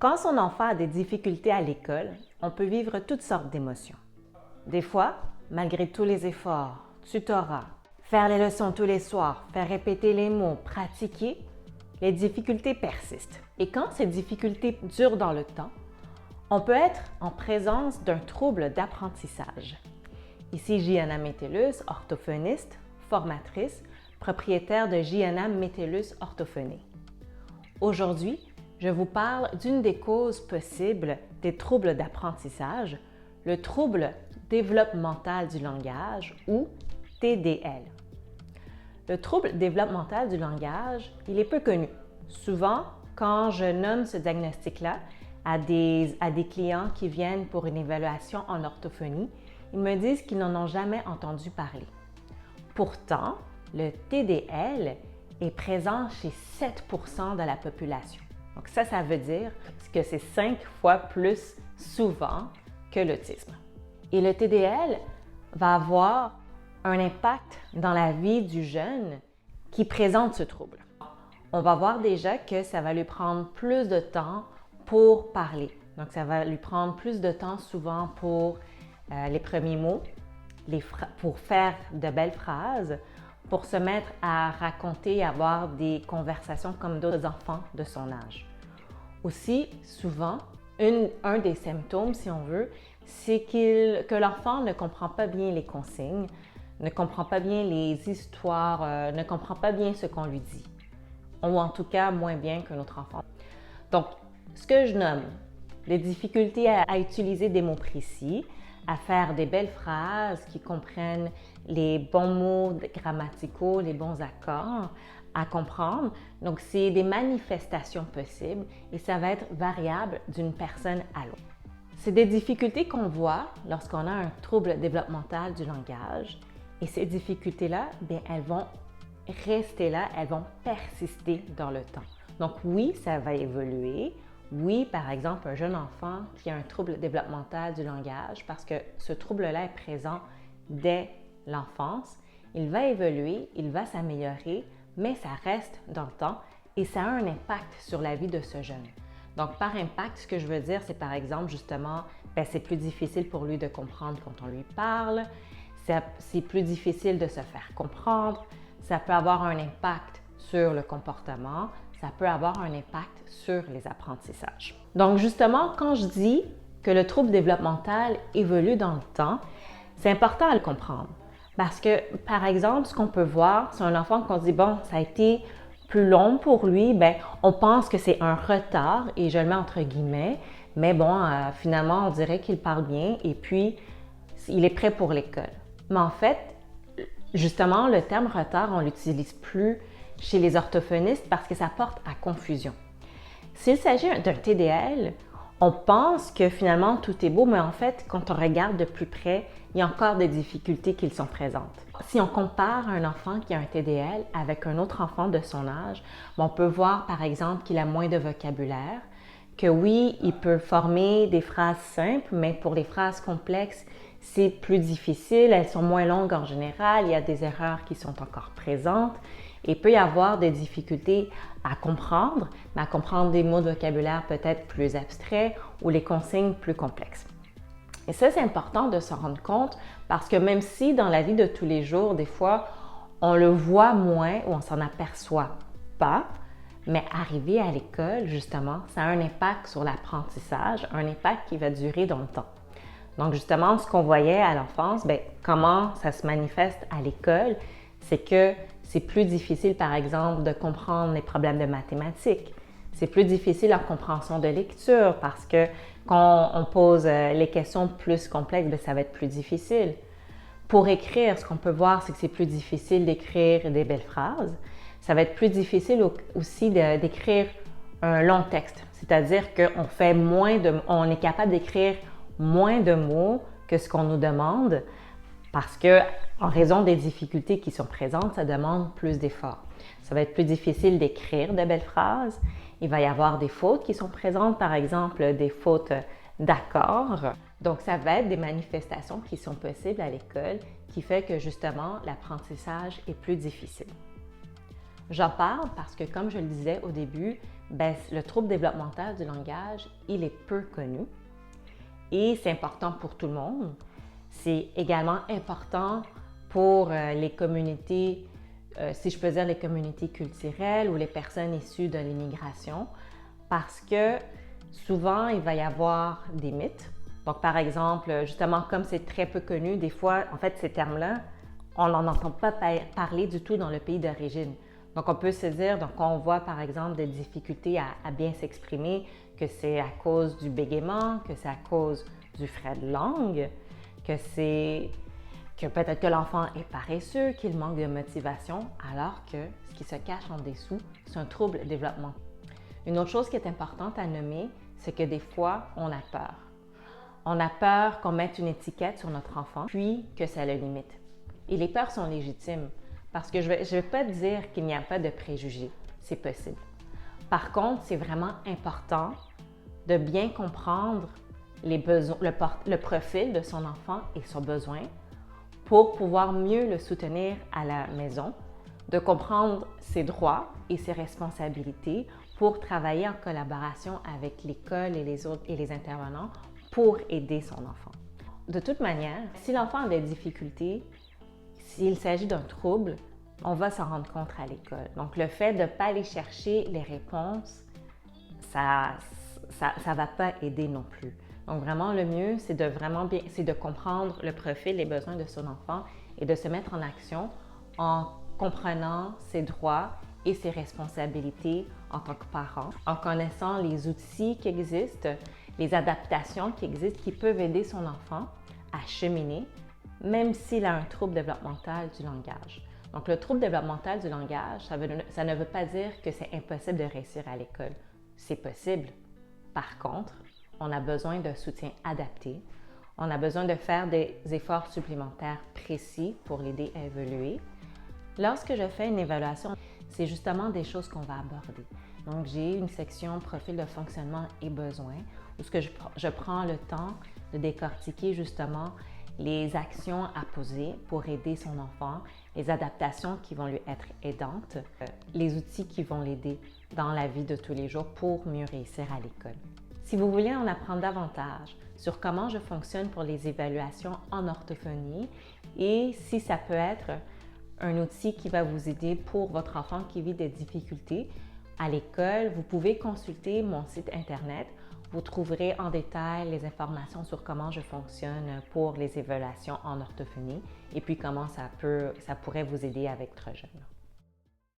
Quand son enfant a des difficultés à l'école, on peut vivre toutes sortes d'émotions. Des fois, malgré tous les efforts, tutorat, faire les leçons tous les soirs, faire répéter les mots, pratiquer, les difficultés persistent. Et quand ces difficultés durent dans le temps, on peut être en présence d'un trouble d'apprentissage. Ici, Gianna Metellus, orthophoniste, formatrice, propriétaire de Gianna Metellus Orthophonie. Aujourd'hui, je vous parle d'une des causes possibles des troubles d'apprentissage, le trouble développemental du langage ou TDL. Le trouble développemental du langage, il est peu connu. Souvent, quand je nomme ce diagnostic-là à des clients qui viennent pour une évaluation en orthophonie, ils me disent qu'ils n'en ont jamais entendu parler. Pourtant, le TDL est présent chez 7% de la population. Donc ça veut dire que c'est 5 fois plus souvent que l'autisme. Et le TDL va avoir un impact dans la vie du jeune qui présente ce trouble. On va voir déjà que ça va lui prendre plus de temps pour parler. Donc ça va lui prendre plus de temps souvent pour les premiers mots, pour faire de belles phrases, pour se mettre à raconter et avoir des conversations comme d'autres enfants de son âge. Aussi, souvent, un des symptômes, si on veut, c'est que l'enfant ne comprend pas bien les consignes, ne comprend pas bien les histoires, ne comprend pas bien ce qu'on lui dit, ou en tout cas moins bien qu'un autre enfant. Donc, ce que je nomme les difficultés à utiliser des mots précis, à faire des belles phrases qui comprennent les bons mots grammaticaux, les bons accords à comprendre. Donc, c'est des manifestations possibles et ça va être variable d'une personne à l'autre. C'est des difficultés qu'on voit lorsqu'on a un trouble développemental du langage et ces difficultés-là, bien, elles vont rester là, elles vont persister dans le temps. Donc oui, ça va évoluer. Oui, par exemple, un jeune enfant qui a un trouble développemental du langage, parce que ce trouble-là est présent dès l'enfance, il va évoluer, il va s'améliorer, mais ça reste dans le temps et ça a un impact sur la vie de ce jeune. Donc, par impact, ce que je veux dire, c'est par exemple, justement, c'est plus difficile pour lui de comprendre quand on lui parle, c'est plus difficile de se faire comprendre, ça peut avoir un impact sur le comportement, ça peut avoir un impact sur les apprentissages. Donc justement, quand je dis que le trouble développemental évolue dans le temps, c'est important à le comprendre. Parce que, par exemple, ce qu'on peut voir, c'est un enfant qu'on se dit, bon, ça a été plus long pour lui, bien, on pense que c'est un retard, et je le mets entre guillemets, mais bon, finalement, on dirait qu'il parle bien et puis il est prêt pour l'école. Mais en fait, justement, le terme retard, on ne l'utilise plus chez les orthophonistes parce que ça porte à confusion. S'il s'agit d'un TDL, on pense que finalement tout est beau, mais en fait, quand on regarde de plus près, il y a encore des difficultés qui sont présentes. Si on compare un enfant qui a un TDL avec un autre enfant de son âge, on peut voir par exemple qu'il a moins de vocabulaire, que oui, il peut former des phrases simples, mais pour les phrases complexes, c'est plus difficile, elles sont moins longues en général, il y a des erreurs qui sont encore présentes. Et il peut y avoir des difficultés à comprendre, mais à comprendre des mots de vocabulaire peut-être plus abstraits ou les consignes plus complexes. Et ça, c'est important de s'en rendre compte parce que même si dans la vie de tous les jours, des fois, on le voit moins ou on s'en aperçoit pas, mais arriver à l'école, justement, ça a un impact sur l'apprentissage, un impact qui va durer dans le temps. Donc justement, ce qu'on voyait à l'enfance, comment ça se manifeste à l'école, c'est que c'est plus difficile, par exemple, de comprendre les problèmes de mathématiques. C'est plus difficile en compréhension de lecture parce que quand on pose les questions plus complexes, ça va être plus difficile. Pour écrire, ce qu'on peut voir, c'est que c'est plus difficile d'écrire des belles phrases. Ça va être plus difficile aussi d'écrire un long texte, c'est-à-dire on est capable d'écrire moins de mots que ce qu'on nous demande parce que, en raison des difficultés qui sont présentes, ça demande plus d'efforts. Ça va être plus difficile d'écrire de belles phrases. Il va y avoir des fautes qui sont présentes, par exemple des fautes d'accords. Donc, ça va être des manifestations qui sont possibles à l'école qui fait que justement l'apprentissage est plus difficile. J'en parle parce que, comme je le disais au début, le trouble développemental du langage, il est peu connu et c'est important pour tout le monde. C'est également important pour les communautés, si je peux dire les communautés culturelles ou les personnes issues de l'immigration, parce que souvent, il va y avoir des mythes. Donc, par exemple, justement, comme c'est très peu connu, des fois, en fait, ces termes-là, on n'en entend pas parler du tout dans le pays d'origine. Donc, on peut se dire, donc on voit par exemple des difficultés à bien s'exprimer, que c'est à cause du bégaiement, que c'est à cause du frais de langue, que peut-être que l'enfant est paresseux, qu'il manque de motivation, alors que ce qui se cache en dessous, c'est un trouble développemental. Une autre chose qui est importante à nommer, c'est que des fois, on a peur. On a peur qu'on mette une étiquette sur notre enfant, puis que ça le limite. Et les peurs sont légitimes, parce que je ne vais pas dire qu'il n'y a pas de préjugés, c'est possible. Par contre, c'est vraiment important de bien comprendre les besoins, le profil de son enfant et son besoin pour pouvoir mieux le soutenir à la maison, de comprendre ses droits et ses responsabilités pour travailler en collaboration avec l'école et les intervenants pour aider son enfant. De toute manière, si l'enfant a des difficultés, s'il s'agit d'un trouble, on va s'en rendre compte à l'école. Donc, le fait de ne pas aller chercher les réponses, ça va pas aider non plus. Donc, vraiment, le mieux, c'est de comprendre le profil, les besoins de son enfant et de se mettre en action en comprenant ses droits et ses responsabilités en tant que parent, en connaissant les outils qui existent, les adaptations qui existent, qui peuvent aider son enfant à cheminer, même s'il a un trouble développemental du langage. Donc, le trouble développemental du langage, ça ne veut pas dire que c'est impossible de réussir à l'école. C'est possible. Par contre, on a besoin d'un soutien adapté. On a besoin de faire des efforts supplémentaires précis pour l'aider à évoluer. Lorsque je fais une évaluation, c'est justement des choses qu'on va aborder. Donc, j'ai une section profil de fonctionnement et besoins où je prends le temps de décortiquer justement les actions à poser pour aider son enfant, les adaptations qui vont lui être aidantes, les outils qui vont l'aider dans la vie de tous les jours pour mieux réussir à l'école. Si vous voulez en apprendre davantage sur comment je fonctionne pour les évaluations en orthophonie et si ça peut être un outil qui va vous aider pour votre enfant qui vit des difficultés à l'école, vous pouvez consulter mon site Internet. Vous trouverez en détail les informations sur comment je fonctionne pour les évaluations en orthophonie et puis comment ça pourrait vous aider avec votre jeune.